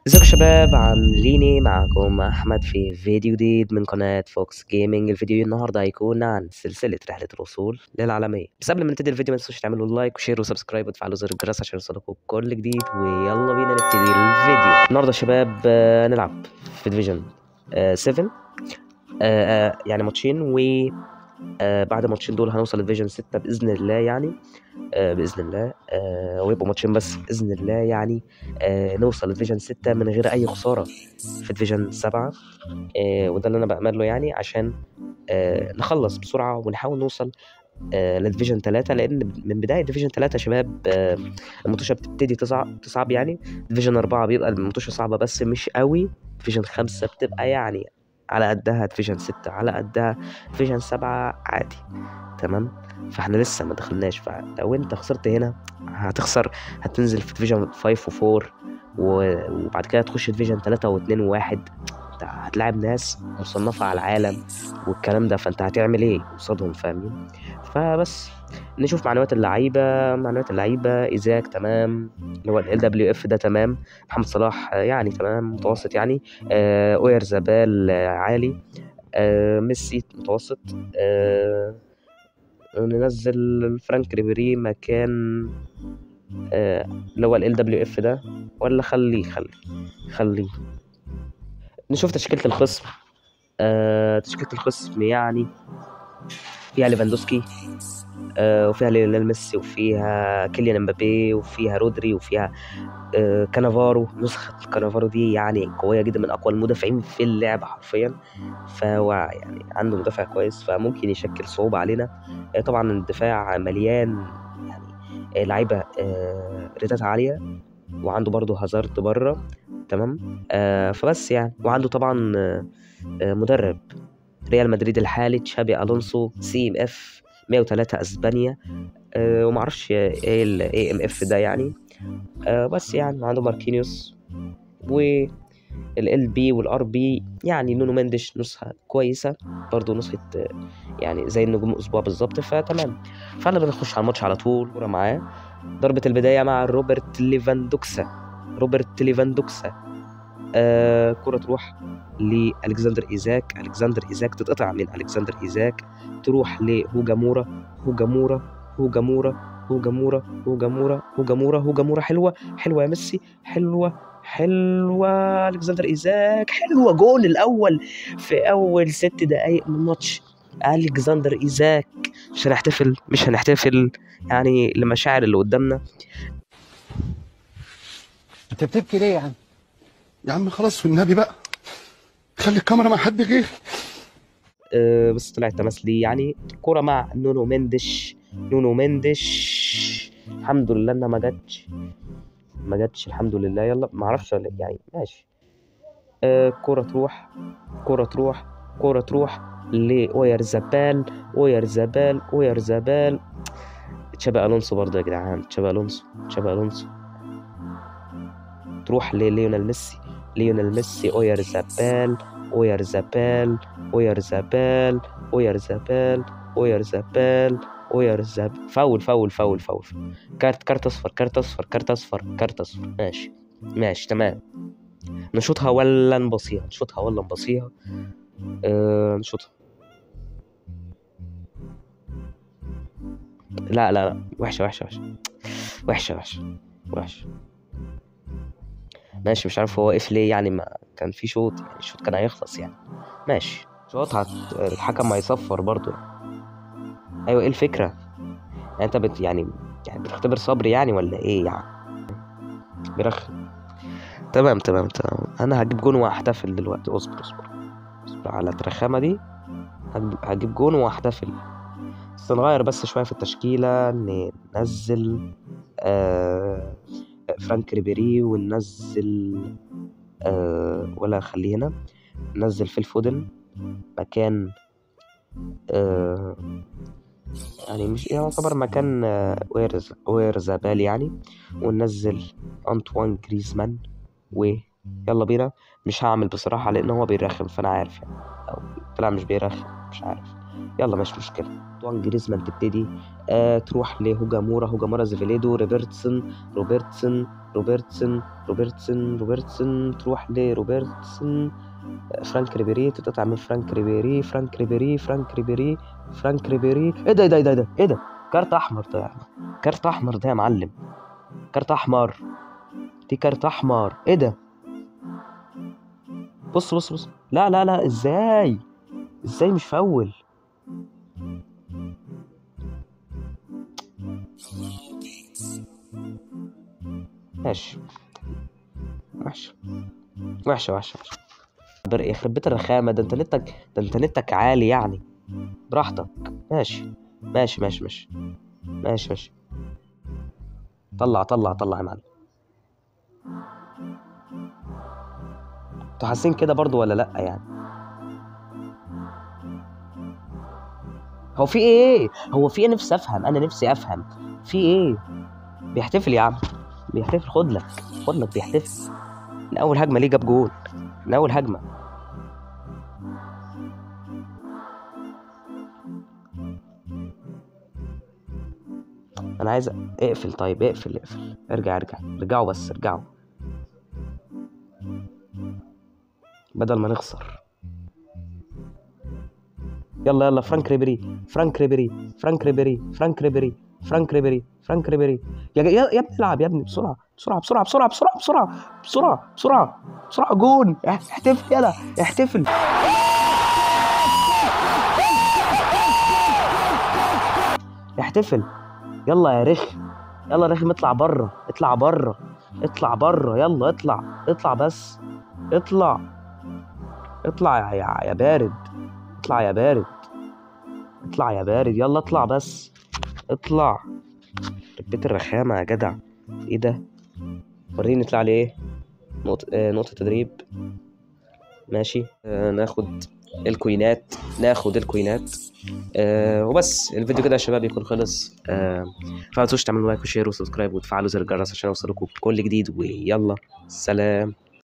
ازيكم يا شباب، عاملين ايه؟ معاكم احمد في فيديو جديد من قناة فوكس جيمنج. الفيديو النهارده هيكون عن سلسلة رحلة الوصول للعالمية. بس قبل ما نبتدي الفيديو ما تنسوش تعملوا لايك وشير وسبسكرايب وتفعلوا زر الجرس عشان يوصلكم كل جديد. ويلا بينا نبتدي الفيديو. النهارده يا شباب نلعب في ديفيجن 7. يعني ماتشين، و بعد الماتشين دول هنوصل لديفيجن 6 بإذن الله. يعني بإذن الله ويبقوا ماتشين بس بإذن الله. يعني نوصل لديفيجن 6 من غير أي خسارة في ديفيجن 7. وده اللي أنا بأمل له، يعني عشان نخلص بسرعة ونحاول نوصل لديفيجن 3. لأن من بداية ديفيجن 3 يا شباب الماتشة بتبتدي تصعب. يعني ديفيجن 4 بيبقى الماتشة صعبة بس مش قوي. ديفيجن 5 بتبقى يعني على قدها. ديفيجن 6 على قدها. ديفيجن 7 عادي. تمام. فاحنا لسه ما دخلناش، فلو انت خسرت هنا هتخسر، هتنزل في ديفيجن 5 و4 وبعد كده تخش ديفيجن 3 و2 و1. هتلاعب ناس مصنفة على العالم والكلام ده، فانت هتعمل ايه قصادهم؟ فاهمين؟ فبس نشوف معنويات اللعيبة. إيزاك تمام، اللي هو ال LWF ده تمام. محمد صلاح يعني تمام متوسط يعني. أوير زبال عالي. ميسي متوسط. ننزل فرانك ريبيري مكان اللي هو ال LWF ده، ولا خليه. نشوف تشكيلة الخصم. تشكيلة الخصم يعني فيها ليفاندوسكي، وفيها ليونيل ميسي، وفيها كيليان امبابي، وفيها رودري، وفيها كانافارو. نسخة كانافارو دي يعني قوية جدا، من أقوى المدافعين في اللعبة حرفيا. فهو يعني عنده مدافع كويس، فممكن يشكل صعوبة علينا. طبعا الدفاع مليان يعني لعيبة ريتات عالية. وعنده برضه هازارد بره. تمام. فبس يعني، وعنده طبعا مدرب ريال مدريد الحالي تشابي الونسو، CMF 103 اسبانيا. ومعرفش ايه ال AMF ده يعني. بس يعني عنده ماركينيوس وال LB والار بي. يعني نونو مندش نسخة كويسة برضه، نسخة يعني زي النجوم الأسبوع بالظبط. فتمام. فأنا بنخش على الماتش على طول. كورة معاه. ضربة البداية مع روبرت ليفاندوكسا. كرة تروح لألكسندر إيزاك تتقطع من ألكسندر إيزاك، تروح لهوجامورا. حلوة يا ميسي، حلوة ألكسندر إيزاك، حلوة. جول الأول في أول 6 دقايق من الماتش. ألكسندر إيزاك. مش هنحتفل يعني لمشاعر اللي قدامنا. انت بتبكي ليه يا عم؟ يا عم خلاص والنبي بقى، خلي الكاميرا مع حد غير. بس طلع تماس ليه يعني. كرة مع نونو مندش. الحمد لله انها ما جاتش الحمد لله. يلا ما اعرفش يعني ماشي. كرة تروح لأوير زبال. تشابي الونسو برضه يا جدعان. تشابي الونسو تروح لليونيل ميسي. أوير زبال. فاول. كارت اصفر. ماشي تمام. نشوطها ولا نبصيها؟ نشوطها. لا، وحشة. ماشي. مش عارف هو وقف ليه يعني. ما كان في شوط، يعني الشوط كان هيخلص يعني. ماشي. شوط الحكم هيصفر برضو. ايوه، ايه الفكرة؟ يعني انت يعني بتختبر صبري يعني ولا ايه يعني؟ برخم. تمام. انا هجيب جون واحتفل دلوقتي. اصبر على الرخامة دي. هجيب جون واحتفل. بس نغير بس شوية في التشكيلة. ننزل فرانك ريبيري، وننزل ولا خليه هنا. ننزل في الفودن مكان يعني مش يعتبر مكان وير زبال يعني. وننزل أنطوان جريزمان. ويلا بينا. مش هعمل بصراحة لأن هو بيرخم، فأنا عارف يعني. أو طلع مش بيرخم، مش عارف. يلا مش مشكله. طبعا جريزمان تبتدي، تروح هوجامورا زيفيليدو، روبرتسون تروح لروبرتسون، فرانك ريبيري تتقطع من فرانك ريبيري. ايه ده كارت احمر ده يا معلم، كارت احمر، دي كارت احمر. ايه ده؟ بص لا ازاي مش فاول؟ ماشي، وحشه. يخرب بيت الرخامه ده. انت نتك عالي يعني. براحتك. ماشي. طلع يا معلم. انتوا حاسين كده برضو ولا لا يعني؟ هو في ايه؟ نفسي افهم، نفسي افهم في ايه. بيحتفل يا عم، خد لك بيحتفل. من اول هجمه ليه جاب جول؟ من اول هجمه. انا عايز اقفل. طيب اقفل. ارجعوا بدل ما نخسر. يلا فرانك ريبيري. يا ابني العب يا ابني، بسرعه. جون. احتفل يلا، احتفل. يلا يا رخم، اطلع بره. يلا اطلع بس. اطلع يا بارد. يلا اطلع بس. ربيت الرخامة يا جدع. ايه ده؟ وريني نطلع لي ايه. نقطة تدريب. ماشي. ناخد الكوينات. وبس. الفيديو كده يا شباب يكون خلص. فما تنسوش تعملوا لايك وشير وسبسكرايب وتفعلوا زر الجرس عشان يوصلكم كل جديد. ويلا سلام.